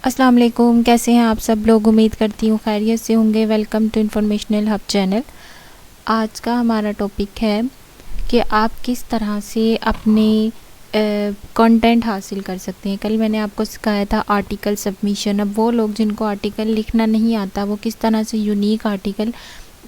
अस्सलाम वालेकुम, कैसे हैं आप सब लोग। उम्मीद करती हूँ खैरियत से होंगे। Welcome to informational hub channel. आज का हमारा टॉपिक है कि आप किस तरह से अपने कंटेंट हासिल कर सकते हैं। कल मैंने आपको सिखाया था आर्टिकल सबमिशन। अब वो लोग जिनको आर्टिकल लिखना नहीं आता वो किस तरह से यूनिक आर्टिकल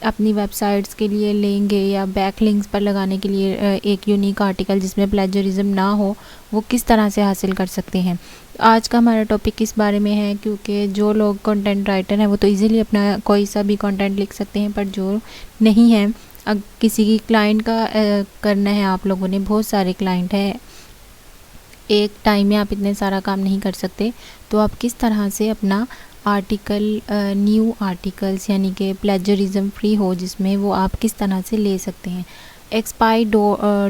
अपनी वेबसाइट्स के लिए लेंगे या बैक लिंक्स पर लगाने के लिए एक यूनिक आर्टिकल जिसमें प्लेजरिज्म ना हो, वो किस तरह से हासिल कर सकते हैं। आज का हमारा टॉपिक इस बारे में है, क्योंकि जो लोग कंटेंट राइटर हैं वो तो इजीली अपना कोई सा भी कंटेंट लिख सकते हैं, पर जो नहीं है, किसी की क्लाइंट का करना है, आप लोगों ने बहुत सारे क्लाइंट हैं, एक टाइम में आप इतने सारा काम नहीं कर सकते, तो आप किस तरह से अपना आर्टिकल न्यू आर्टिकल्स यानी कि प्लेजरिज्म फ्री हो, जिसमें वो आप किस तरह से ले सकते हैं। एक्सपायर्ड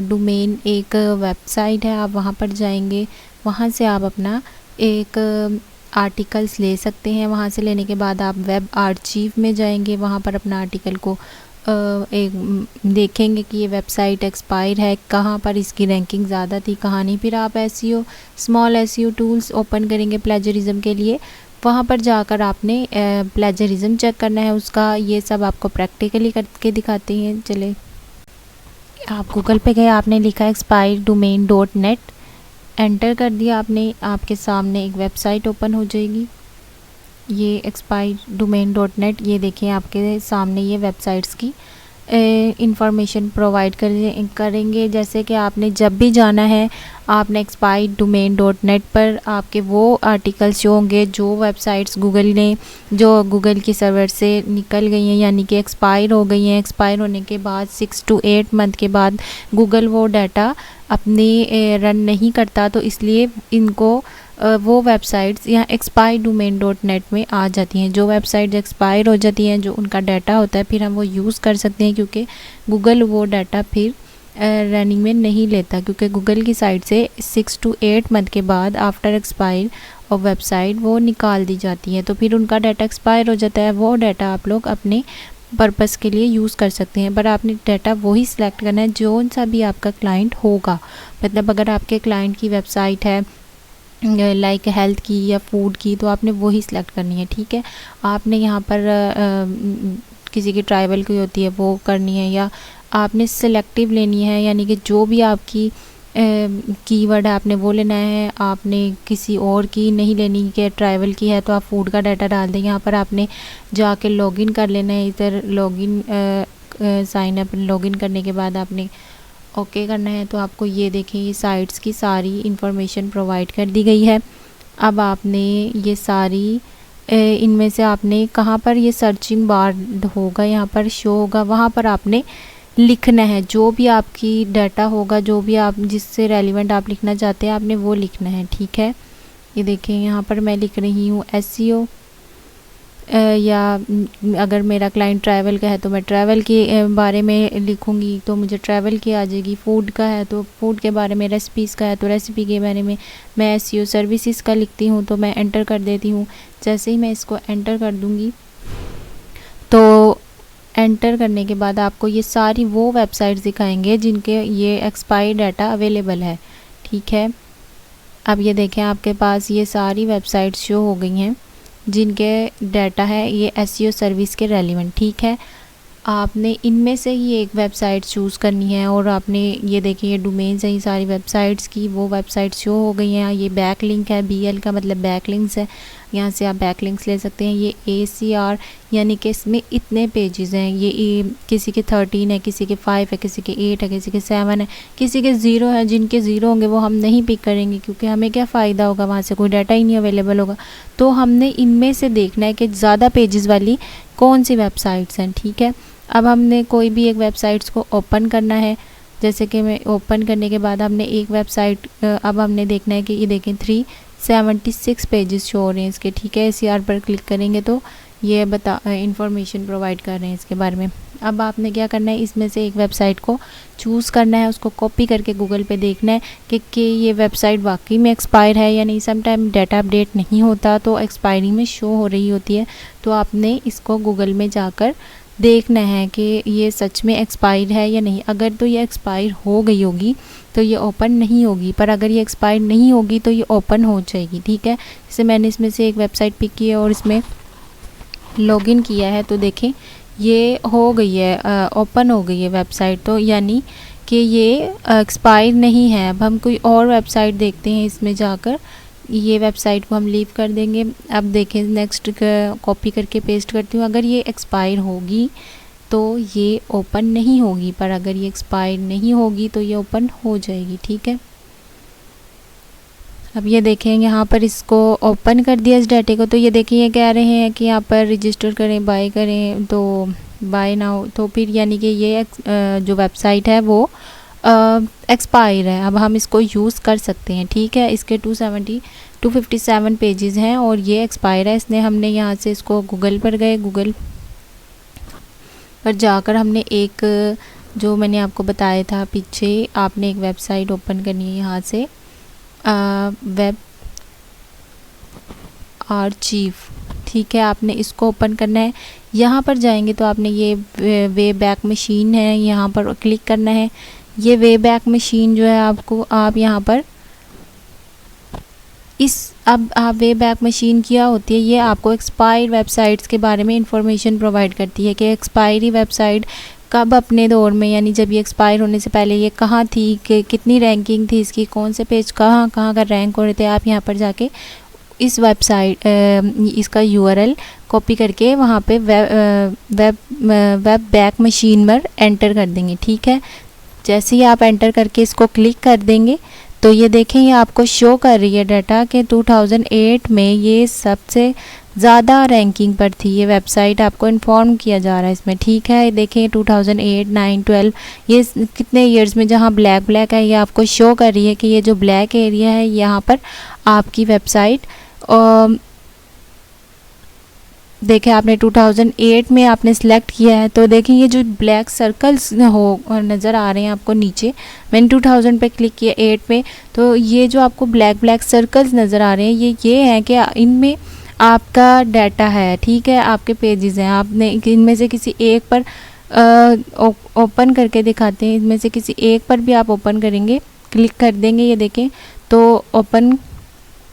डोमेन एक वेबसाइट है, आप वहाँ पर जाएंगे, वहाँ से आप अपना एक आर्टिकल्स ले सकते हैं। वहाँ से लेने के बाद आप वेब आर्चीव में जाएंगे, वहाँ पर अपना आर्टिकल को एक देखेंगे कि ये वेबसाइट एक्सपायर है, कहाँ पर इसकी रैंकिंग ज़्यादा थी, कहाँ नहीं। फिर आप SEO small SEO tools open करेंगे प्लेजरिज्म के लिए। वहाँ पर जाकर आपने प्लेजरिज्म चेक करना है उसका। ये सब आपको प्रैक्टिकली करके दिखाते हैं। चले, आप गूगल पे गए, आपने लिखा expiredomain.net, एंटर कर दिया आपने, आपके सामने एक वेबसाइट ओपन हो जाएगी। ये expiredomain.net, ये देखें आपके सामने ये वेबसाइट्स की इंफॉर्मेशन प्रोवाइड करेंगे। जैसे कि आपने जब भी जाना है, आपने expiredomain.net पर आपके वो आर्टिकल्स जो होंगे जो वेबसाइट्स जो गूगल की सर्वर से निकल गई हैं, यानी कि एक्सपायर हो गई हैं। एक्सपायर होने के बाद 6 to 8 मंथ के बाद गूगल वो डाटा अपनी रन नहीं करता, तो इसलिए इनको वो वेबसाइट्स यहाँ expiredomain.net में आ जाती हैं। जो वेबसाइट्स एक्सपायर हो जाती हैं, जो उनका डाटा होता है, फिर हम वो यूज़ कर सकते हैं, क्योंकि गूगल वो डाटा फिर रनिंग में नहीं लेता, क्योंकि गूगल की साइट से 6 to 8 मंथ के बाद आफ्टर एक्सपायर और वेबसाइट वो निकाल दी जाती है, तो फिर उनका डाटा एक्सपायर हो जाता है। वो डाटा आप लोग अपने पर्पस के लिए यूज़ कर सकते हैं, पर आपने डाटा वही सिलेक्ट करना है जो सा भी आपका क्लाइंट होगा। मतलब अगर आपके क्लाइंट की वेबसाइट है लाइक हेल्थ की या फूड की, तो आपने वही सिलेक्ट करनी है। ठीक है, आपने यहाँ पर किसी की ट्राइबल की होती है वो करनी है, या आपने सिलेक्टिव लेनी है, यानी कि जो भी आपकी कीवर्ड है आपने वो लेना है। आपने किसी और की नहीं लेनी कि ट्राइबल की है तो आप फूड का डाटा डाल दें। यहाँ पर आपने जाके लॉगिन कर लेना है। इधर लॉगिन साइन अप लॉगिन करने के बाद आपने ओके करना है, तो आपको ये देखें ये साइट्स की सारी इंफॉर्मेशन प्रोवाइड कर दी गई है। अब आपने ये सारी इनमें से आपने कहाँ पर ये सर्चिंग बार होगा, यहाँ पर शो होगा, वहाँ पर आपने लिखना है जो भी आपकी डाटा होगा, जो भी आप जिससे रेलिवेंट आप लिखना चाहते हैं, आपने वो लिखना है। ठीक है, ये देखें यहाँ पर मैं लिख रही हूँ एसईओ, या अगर मेरा क्लाइंट ट्रैवल का है तो मैं ट्रैवल के बारे में लिखूंगी, तो मुझे ट्रैवल की आ जाएगी। फूड का है तो फूड के बारे में, रेसिपीज़ का है तो रेसिपी के बारे में। मैं एसईओ सर्विसेज का लिखती हूँ तो मैं एंटर कर देती हूँ। जैसे ही मैं इसको एंटर कर दूँगी, तो एंटर करने के बाद आपको ये सारी वो वेबसाइट्स दिखाएंगे जिनके ये एक्सपायर्ड डाटा अवेलेबल है। ठीक है, अब ये देखें आपके पास ये सारी वेबसाइट्स शो हो गई हैं जिनके डाटा है ये एसईओ सर्विस के रेलिवेंट। ठीक है, आपने इनमें से ही एक वेबसाइट चूज़ करनी है, और आपने ये देखिए ये डोमेन्स है ये सारी वेबसाइट्स की, वो वेबसाइट शो हो गई हैं। ये बैक लिंक है, BL का मतलब बैक लिंक्स है, यहाँ से आप बैक लिंक्स ले सकते हैं। ये ACR यानी कि इसमें इतने पेजेस हैं, ये किसी के 13 है, किसी के 5 है, किसी के 8 है, किसी के 7 है, किसी के 0 है। जिनके 0 होंगे वो हम नहीं पिक करेंगे, क्योंकि हमें क्या फ़ायदा होगा, वहाँ से कोई डाटा ही नहीं अवेलेबल होगा। तो हमने इनमें से देखना है कि ज़्यादा पेजेस वाली कौन सी वेबसाइट्स हैं। ठीक है, अब हमने कोई भी एक वेबसाइट्स को ओपन करना है। जैसे कि मैं ओपन करने के बाद हमने एक वेबसाइट अब हमने देखना है कि ये देखें 376 पेजेस शो हो रहे हैं इसके। ठीक है, ACR पर क्लिक करेंगे तो ये इंफॉर्मेशन प्रोवाइड कर रहे हैं इसके बारे में। अब आपने क्या करना है, इसमें से एक वेबसाइट को चूज़ करना है, उसको कॉपी करके गूगल पे देखना है कि ये वेबसाइट वाकई में एक्सपायर है या नहीं। समटाइम डाटा अपडेट नहीं होता तो एक्सपायरी में शो हो रही होती है, तो आपने इसको गूगल में जाकर देखना है कि ये सच में एक्सपायर है या नहीं। अगर तो ये एक्सपायर हो गई होगी तो ये ओपन नहीं होगी, पर अगर ये एक्सपायर नहीं होगी तो ये ओपन हो जाएगी, ठीक है। जैसे मैंने इसमें से एक वेबसाइट पिक की है और इसमें लॉगिन किया है, तो देखें ये हो गई है, ओपन हो गई है वेबसाइट, तो यानी कि ये एक्सपायर नहीं है। अब हम कोई और वेबसाइट देखते हैं इसमें जाकर, ये वेबसाइट को हम लीव कर देंगे। अब देखें नेक्स्ट कॉपी करके पेस्ट करती हूँ। अगर ये एक्सपायर होगी तो ये ओपन नहीं होगी, पर अगर ये एक्सपायर नहीं होगी तो ये ओपन हो जाएगी, ठीक है। अब ये देखें यहाँ पर इसको ओपन कर दिया इस डाटे को, तो ये देखें ये कह रहे हैं कि यहाँ पर रजिस्टर करें, बाय करें, तो बाय नाउ, तो फिर यानी कि ये जो वेबसाइट है वो एक्सपायर है। अब हम इसको यूज़ कर सकते हैं, ठीक है। इसके 257 पेजेस हैं और ये एक्सपायर है। इसने हमने यहाँ से इसको गूगल पर गए, गूगल पर जाकर हमने एक जो मैंने आपको बताया था पीछे, आपने एक वेबसाइट ओपन करनी है यहाँ से, वेब आर्चीव, ठीक है। आपने इसको ओपन करना है। यहाँ पर जाएंगे तो आपने ये वे बैक मशीन है, यहाँ पर क्लिक करना है। ये वे बैक मशीन जो है आपको, आप यहाँ पर अब आप वे बैक मशीन क्या होती है, ये आपको एक्सपायर वेबसाइट्स के बारे में इंफॉर्मेशन प्रोवाइड करती है कि एक्सपायरी वेबसाइट कब अपने दौर में, यानी जब ये एक्सपायर होने से पहले ये कहाँ थी, कि कितनी रैंकिंग थी इसकी, कौन से पेज कहाँ कहाँ का रैंक हो रहे थे। आप यहाँ पर जाके इस वेबसाइट इसका यूआरएल कॉपी करके वहाँ पे वेब बैक मशीन पर एंटर कर देंगे, ठीक है। जैसे ही आप एंटर करके इसको क्लिक कर देंगे तो ये देखें ये आपको शो कर रही है डाटा कि 2008 में ये सबसे ज़्यादा रैंकिंग पर थी ये वेबसाइट, आपको इन्फॉर्म किया जा रहा है इसमें, ठीक है। देखें 2008, 9, 12 ये कितने ईयर्स में जहाँ ब्लैक ब्लैक है ये आपको शो कर रही है कि ये जो ब्लैक एरिया है यहाँ पर आपकी वेबसाइट देखें आपने 2008 में आपने सेलेक्ट किया है, तो देखें ये जो ब्लैक सर्कल्स नज़र आ रहे हैं आपको नीचे, मैंने 2000 पे क्लिक किया 8 पे, तो ये जो आपको ब्लैक सर्कल्स नज़र आ रहे हैं ये हैं कि इनमें आपका डाटा है, ठीक है, आपके पेजेस हैं। आपने इनमें से किसी एक पर ओपन करके दिखाते हैं, इनमें से किसी एक पर भी आप ओपन करेंगे, क्लिक कर देंगे, ये देखें तो ओपन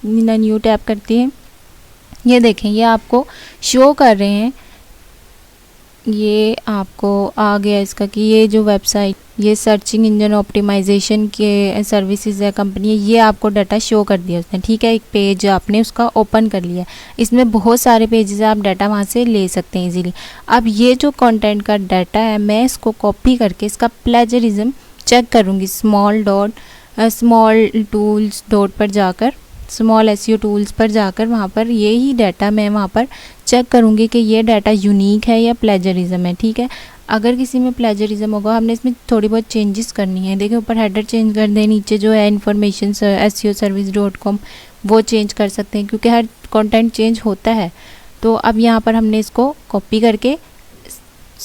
न्यू टैप करती है, ये देखें ये आपको शो कर रहे हैं, ये आपको आ गया इसका कि ये जो वेबसाइट, ये सर्चिंग इंजन ऑप्टिमाइजेशन के सर्विसेज है कंपनी है, ये आपको डाटा शो कर दिया उसने, ठीक है। एक पेज आपने उसका ओपन कर लिया, इसमें बहुत सारे पेजेस आप डाटा वहाँ से ले सकते हैं इजीली। अब ये जो कंटेंट का डाटा है मैं इसको कॉपी करके इसका प्लेजरिज्म चेक करूँगी, स्मॉल टूल्स डॉट पर जाकर, स्मॉल एसईओ टूल्स पर जाकर वहाँ पर यही डाटा मैं वहाँ पर चेक करूँगी कि ये डाटा यूनिक है या प्लेजरिज्म है, ठीक है। अगर किसी में प्लेजरिज्म होगा, हमने इसमें थोड़ी बहुत चेंजेस करनी है। देखिए ऊपर हेडर चेंज कर दें, नीचे जो है इन्फॉर्मेशन SEOservice.com वो चेंज कर सकते हैं क्योंकि हर कंटेंट चेंज होता है। तो अब यहाँ पर हमने इसको कॉपी करके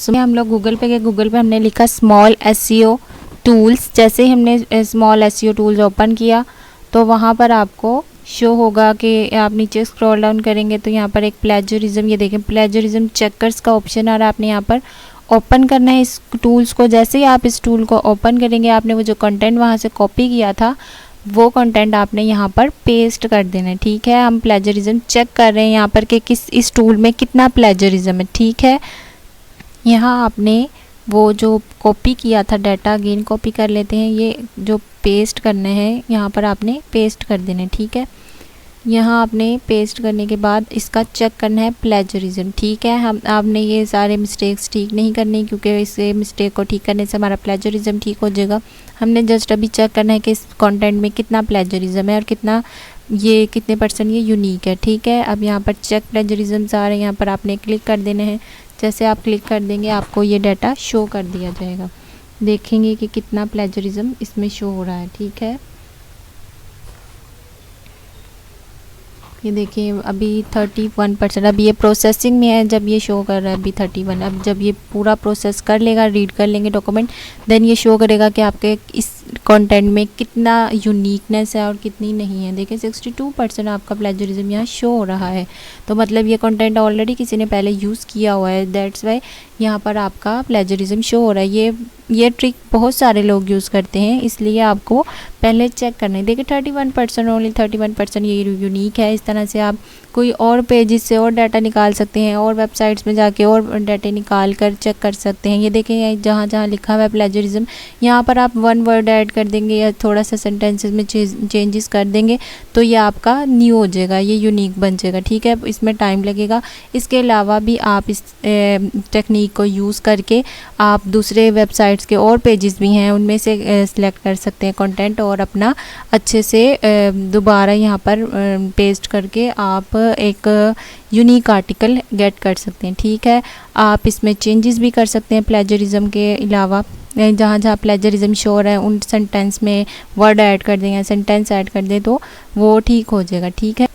हम लोग गूगल पे गए, गूगल पे हमने लिखा स्मॉल SEO टूल्स। जैसे ही हमने स्मॉल SEO टूल्स ओपन किया तो वहाँ पर आपको शो होगा कि आप नीचे स्क्रॉल डाउन करेंगे तो यहाँ पर एक प्लेजरिज्म, ये देखें प्लेजरिज्म चेकर्स का ऑप्शन आ रहा है, आपने यहाँ पर ओपन करना है इस टूल्स को। जैसे ही आप इस टूल को ओपन करेंगे आपने वो जो कंटेंट वहाँ से कॉपी किया था वो कंटेंट आपने यहाँ पर पेस्ट कर देना है, ठीक है। हम प्लेजरिज्म चेक कर रहे हैं यहाँ पर कि इस टूल में कितना प्लेजरिज्म है, ठीक है। यहाँ आपने वो जो कॉपी किया था डाटा अगेन कॉपी कर लेते हैं, ये जो पेस्ट करना है यहाँ पर आपने पेस्ट कर देना है, ठीक है। यहाँ आपने पेस्ट करने के बाद इसका चेक करना है प्लेजरिज्म, ठीक है। आपने ये सारे मिस्टेक्स ठीक नहीं करनी क्योंकि इस मिस्टेक को ठीक करने से हमारा प्लेजरिज्म ठीक हो जाएगा। हमने जस्ट अभी चेक करना है कि इस कंटेंट में कितना प्लेजरिज्म है और कितने % ये यूनिक है, ठीक है। अब यहाँ पर चेक प्लेजरिज्म आ रहे हैं, यहाँ पर आपने क्लिक कर देना है। जैसे आप क्लिक कर देंगे आपको ये डाटा शो कर दिया जाएगा, देखेंगे कि कितना प्लेजरिज्म इसमें शो हो रहा है, ठीक है। ये देखिए अभी 31%, अब ये प्रोसेसिंग में है, जब ये शो कर रहा है अभी 31। अब जब ये पूरा प्रोसेस कर लेगा, रीड कर लेंगे डॉक्यूमेंट, देन ये शो करेगा कि आपके इस कंटेंट में कितना यूनिकनेस है और कितनी नहीं है। देखिए 62% आपका प्लेजरिज्म यहाँ शो हो रहा है, तो मतलब ये कंटेंट ऑलरेडी किसी ने पहले यूज़ किया हुआ है, दैट्स वाई यहाँ पर आपका प्लेजरिज्म शो हो रहा है। ये ट्रिक बहुत सारे लोग यूज़ करते हैं, इसलिए आपको पहले चेक करना है। देखिए 31% ओनली 31% ये यूनिक है। इस तरह से आप कोई और पेजेस से और डाटा निकाल सकते हैं, और वेबसाइट्स में जाके और डाटा निकाल कर चेक कर सकते हैं। ये देखें जहाँ जहाँ लिखा हुआ है प्लेजरिज्म, यहाँ पर आप 1 वर्ड ऐड कर देंगे या थोड़ा सा सेंटेंसेस में चेंजेस कर देंगे तो ये आपका न्यू हो जाएगा, ये यूनिक बन जाएगा। ठीक है, इसमें टाइम लगेगा। इसके अलावा भी आप इस टेक्निक को यूज़ करके आप दूसरे वेबसाइट्स के और पेजेस भी हैं उनमें से सिलेक्ट कर सकते हैं कंटेंट, और अपना अच्छे से दोबारा यहाँ पर पेस्ट करके आप एक यूनिक आर्टिकल गेट कर सकते हैं। ठीक है, आप इसमें चेंजेस भी कर सकते हैं प्लेजरिज्म के अलावा। जहाँ जहाँ प्लेजरिज्म शो हो रहा है उन सेंटेंस में वर्ड ऐड कर दें या सेंटेंस ऐड कर दें तो वो ठीक हो जाएगा। ठीक है,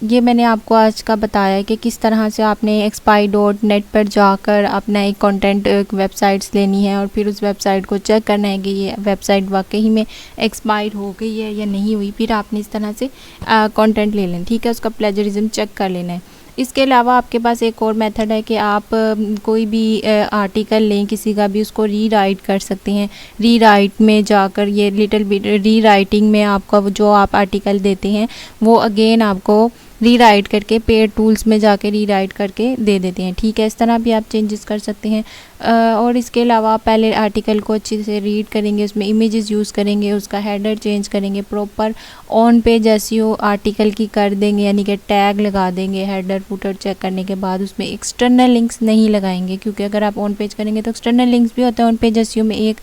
ये मैंने आपको आज का बताया कि किस तरह से आपने expy.net पर जाकर अपना एक कंटेंट वेबसाइट्स लेनी है और फिर उस वेबसाइट को चेक करना है कि ये वेबसाइट वाकई में एक्सपायर हो गई है या नहीं हुई। फिर आपने इस तरह से कंटेंट ले लेना। ठीक है, उसका प्लेजरिज्म चेक कर लेना है। इसके अलावा आपके पास एक और मेथड है कि आप कोई भी आर्टिकल लें किसी का भी, उसको रीराइट कर सकते हैं। रीराइट में जाकर ये लिटिल बिट रीराइटिंग में आपका जो आप आर्टिकल देते हैं वो अगेन आपको रीराइट करके पेड टूल्स में जाके रीराइट करके दे देते हैं। ठीक है, इस तरह भी आप चेंजेस कर सकते हैं। और इसके अलावा आप पहले आर्टिकल को अच्छे से रीड करेंगे, उसमें इमेजेस यूज़ करेंगे, उसका हेडर चेंज करेंगे, proper on page SEO article की कर देंगे, यानी कि टैग लगा देंगे। हेडर फुटर चेक करने के बाद उसमें एक्सटर्नल लिंक्स नहीं लगाएंगे, क्योंकि अगर आप ऑन पेज करेंगे तो एक्सटर्नल लिंक्स भी होते हैं ऑन पेज एसईओ में। एक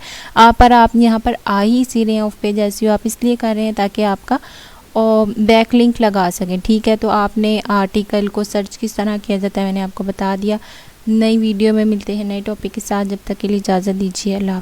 पर आप यहाँ पर आ ही सी रहे हैं ऑफ पेज एसईओ, आप इसलिए कर रहे हैं ताकि आपका और बैक लिंक लगा सकें। ठीक है, तो आपने आर्टिकल को सर्च किस तरह किया जाता है मैंने आपको बता दिया। नई वीडियो में मिलते हैं नए टॉपिक के साथ, जब तक के लिए इजाज़त दीजिए। अल्लाह।